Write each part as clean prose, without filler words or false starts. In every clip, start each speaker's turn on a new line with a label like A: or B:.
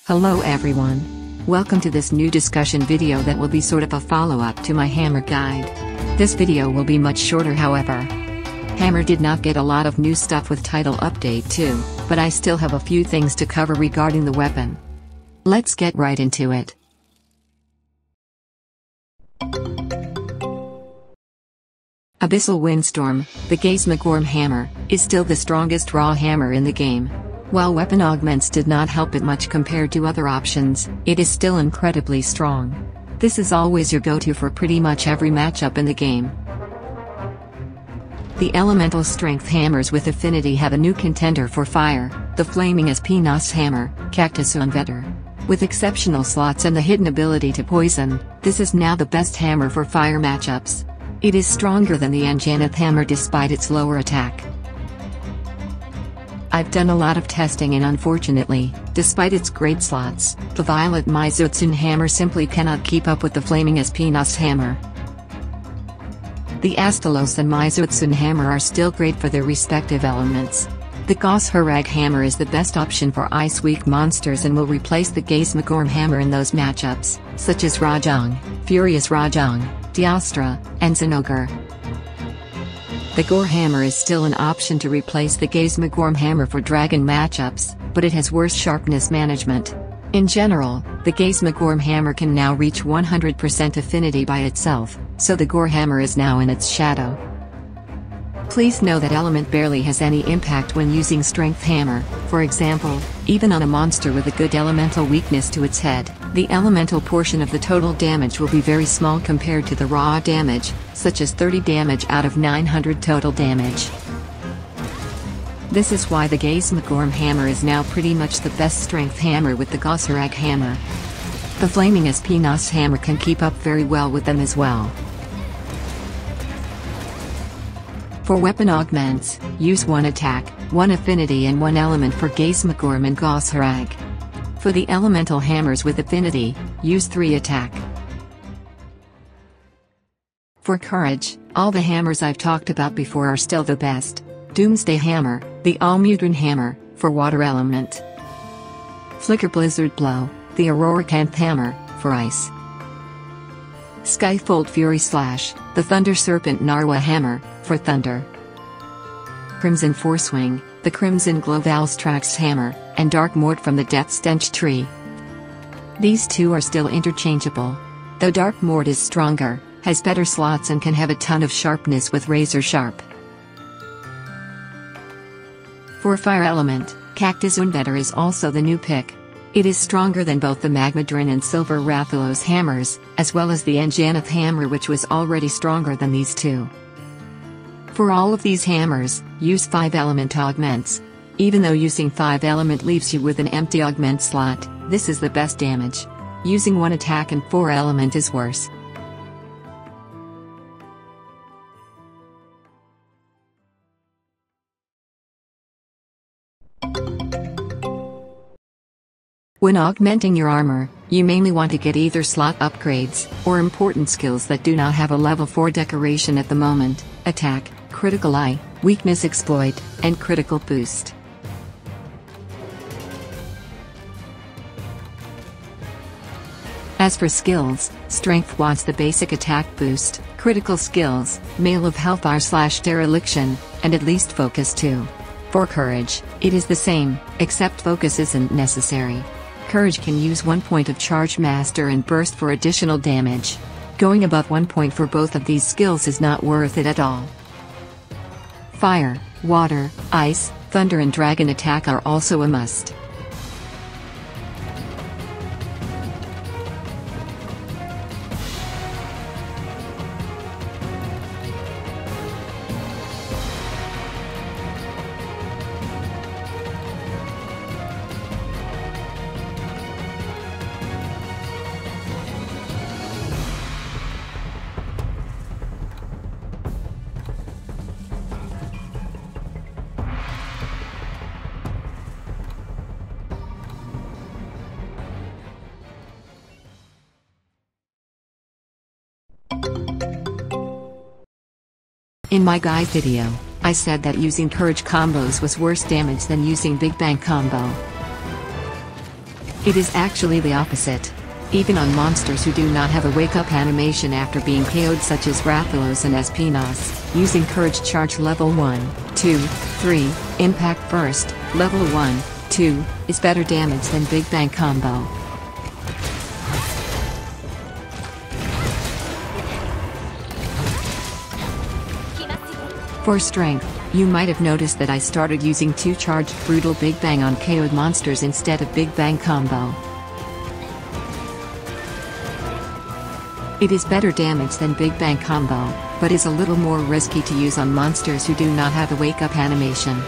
A: Hello everyone. Welcome to this new discussion video that will be sort of a follow-up to my hammer guide. This video will be much shorter however. Hammer did not get a lot of new stuff with title update 2, but I still have a few things to cover regarding the weapon. Let's get right into it. Abyssal Windstorm, the Gaismagorm hammer, is still the strongest raw hammer in the game. While weapon augments did not help it much compared to other options, it is still incredibly strong. This is always your go-to for pretty much every matchup in the game. The elemental strength hammers with affinity have a new contender for fire, the Flaming Espinas hammer, Cactus Unvetter. With exceptional slots and the hidden ability to poison, this is now the best hammer for fire matchups. It is stronger than the Anjanath hammer despite its lower attack. I've done a lot of testing and unfortunately, despite its great slots, the Violet Maizutsun hammer simply cannot keep up with the Flaming Espinas hammer. The Astalos and Maizutsun hammer are still great for their respective elements. The Gosharag hammer is the best option for ice-weak monsters and will replace the Gaismagorm hammer in those matchups, such as Rajang, Qurious Rajang, Diastra, and Zinogre. The Gore hammer is still an option to replace the Gaismagorm hammer for dragon matchups, but it has worse sharpness management. In general, the Gaismagorm hammer can now reach 100% affinity by itself, so the Gore hammer is now in its shadow. Please know that element barely has any impact when using strength hammer. For example, even on a monster with a good elemental weakness to its head, the elemental portion of the total damage will be very small compared to the raw damage, such as 30 damage out of 900 total damage. This is why the Gaismagorm hammer is now pretty much the best strength hammer with the Gosharag hammer. The Flaming Espinas hammer can keep up very well with them as well. For weapon augments, use 1 attack, 1 affinity and 1 element for Gaismagorm and Gosharag. For the elemental hammers with affinity, use 3 attack. For courage, all the hammers I've talked about before are still the best. Doomsday hammer, the Almudron hammer, for water element. Flicker Blizzard Blow, the Auroracanth hammer, for ice. Skyfold Fury Slash, the Thunder Serpent Narwa hammer, for thunder. Crimson Forswing, the Crimson Glow Valstrax hammer, and Dark Mort from the Death Stench tree. These two are still interchangeable. Though Dark Mort is stronger, has better slots and can have a ton of sharpness with Razor Sharp. For fire element, Cactus Unvetter is also the new pick. It is stronger than both the Magmadrin and Silver Rathalos hammers, as well as the Anjanath hammer which was already stronger than these two. For all of these hammers, use 5 element augments. Even though using 5 element leaves you with an empty augment slot, this is the best damage. Using 1 attack and 4 element is worse. When augmenting your armor, you mainly want to get either slot upgrades, or important skills that do not have a level 4 decoration at the moment: attack, critical eye, weakness exploit, and critical boost. As for skills, strength wants the basic attack boost, critical skills, Mail of Hellfire / Dereliction, and at least focus 2. For courage, it is the same, except focus isn't necessary. Courage can use 1 point of Charge Master and Burst for additional damage. Going above 1 point for both of these skills is not worth it at all. Fire, water, ice, thunder and dragon attack are also a must. In my guide video, I said that using courage combos was worse damage than using Big Bang combo. It is actually the opposite. Even on monsters who do not have a wake-up animation after being KO'd, such as Rathalos and Espinas, using Courage Charge level 1, 2, 3, Impact Burst, level 1, 2, is better damage than Big Bang Combo. For strength, you might have noticed that I started using 2 charged Brutal Big Bang on KO'd monsters instead of Big Bang Combo. It is better damage than Big Bang Combo, but is a little more risky to use on monsters who do not have a wake-up animation.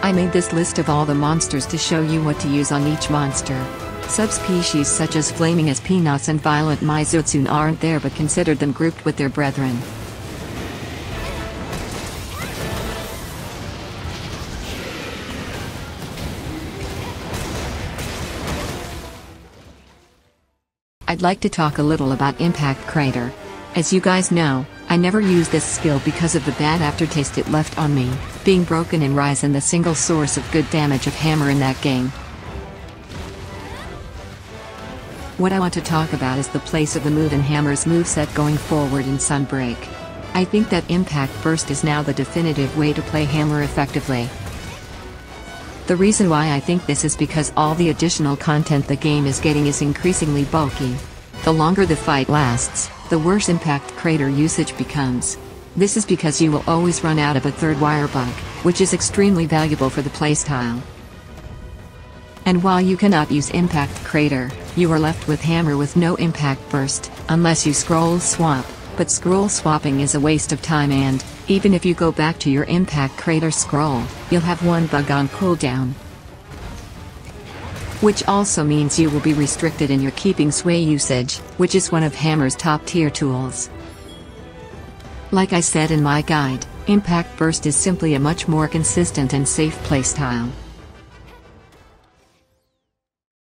A: I made this list of all the monsters to show you what to use on each monster. Subspecies such as Flaming Espinas and Violent Mizotsune aren't there, but consider them grouped with their brethren. I'd like to talk a little about Impact Crater. As you guys know, I never used this skill because of the bad aftertaste it left on me, being broken in Rise and the single source of good damage of Hammer in that game. What I want to talk about is the place of the move in Hammer's moveset going forward in Sunbreak. I think that Impact Burst is now the definitive way to play Hammer effectively. The reason why I think this is because all the additional content the game is getting is increasingly bulky. The longer the fight lasts, the worse Impact Crater usage becomes. This is because you will always run out of a third wire bug, which is extremely valuable for the playstyle. And while you cannot use Impact Crater, you are left with Hammer with no Impact Burst, unless you scroll swap, but scroll swapping is a waste of time, and, even if you go back to your Impact Crater scroll, you'll have one bug on cooldown. Which also means you will be restricted in your keeping sway usage, which is one of Hammer's top tier tools. Like I said in my guide, Impact Burst is simply a much more consistent and safe playstyle.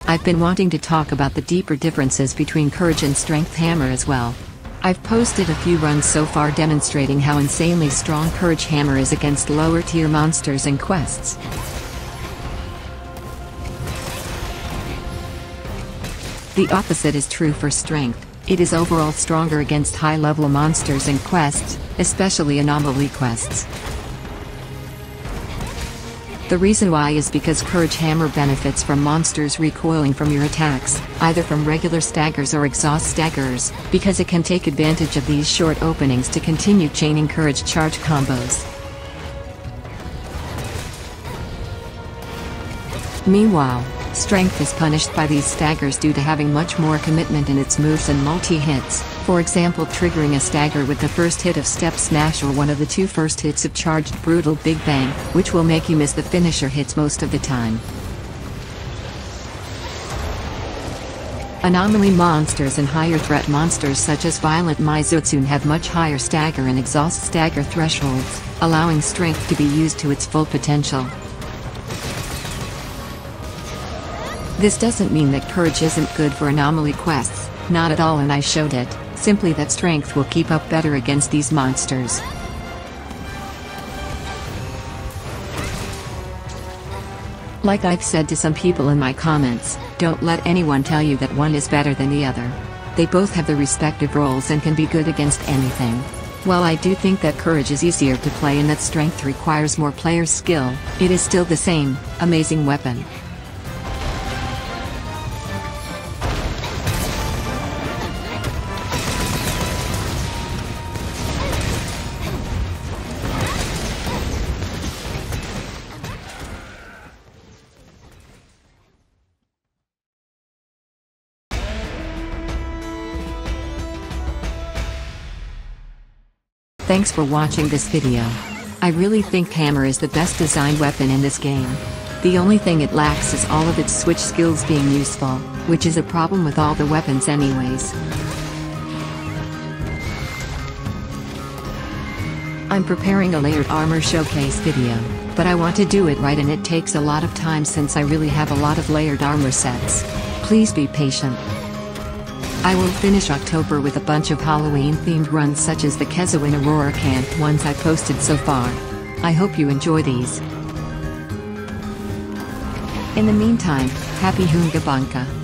A: I've been wanting to talk about the deeper differences between Courage and Strength Hammer as well. I've posted a few runs so far demonstrating how insanely strong Courage Hammer is against lower tier monsters and quests. The opposite is true for Strength. It is overall stronger against high-level monsters and quests, especially anomaly quests. The reason why is because Courage Hammer benefits from monsters recoiling from your attacks, either from regular staggers or exhaust staggers, because it can take advantage of these short openings to continue chaining Courage Charge combos. Meanwhile, Strength is punished by these staggers due to having much more commitment in its moves and multi-hits, for example triggering a stagger with the first hit of Step Smash or one of the 2 first hits of Charged Brutal Big Bang, which will make you miss the finisher hits most of the time. Anomaly monsters and higher threat monsters such as Violent Mizotsune have much higher stagger and exhaust stagger thresholds, allowing Strength to be used to its full potential. This doesn't mean that Courage isn't good for anomaly quests, not at all, and I showed it, simply that Strength will keep up better against these monsters. Like I've said to some people in my comments, don't let anyone tell you that one is better than the other. They both have their respective roles and can be good against anything. While I do think that Courage is easier to play and that Strength requires more player skill, it is still the same, amazing weapon. Thanks for watching this video. I really think Hammer is the best designed weapon in this game. The only thing it lacks is all of its switch skills being useful, which is a problem with all the weapons anyways. I'm preparing a layered armor showcase video, but I want to do it right and it takes a lot of time since I really have a lot of layered armor sets. Please be patient. I will finish October with a bunch of Halloween-themed runs such as the Kezo and Aurora Camp ones I posted so far. I hope you enjoy these. In the meantime, happy Hunga Bunga!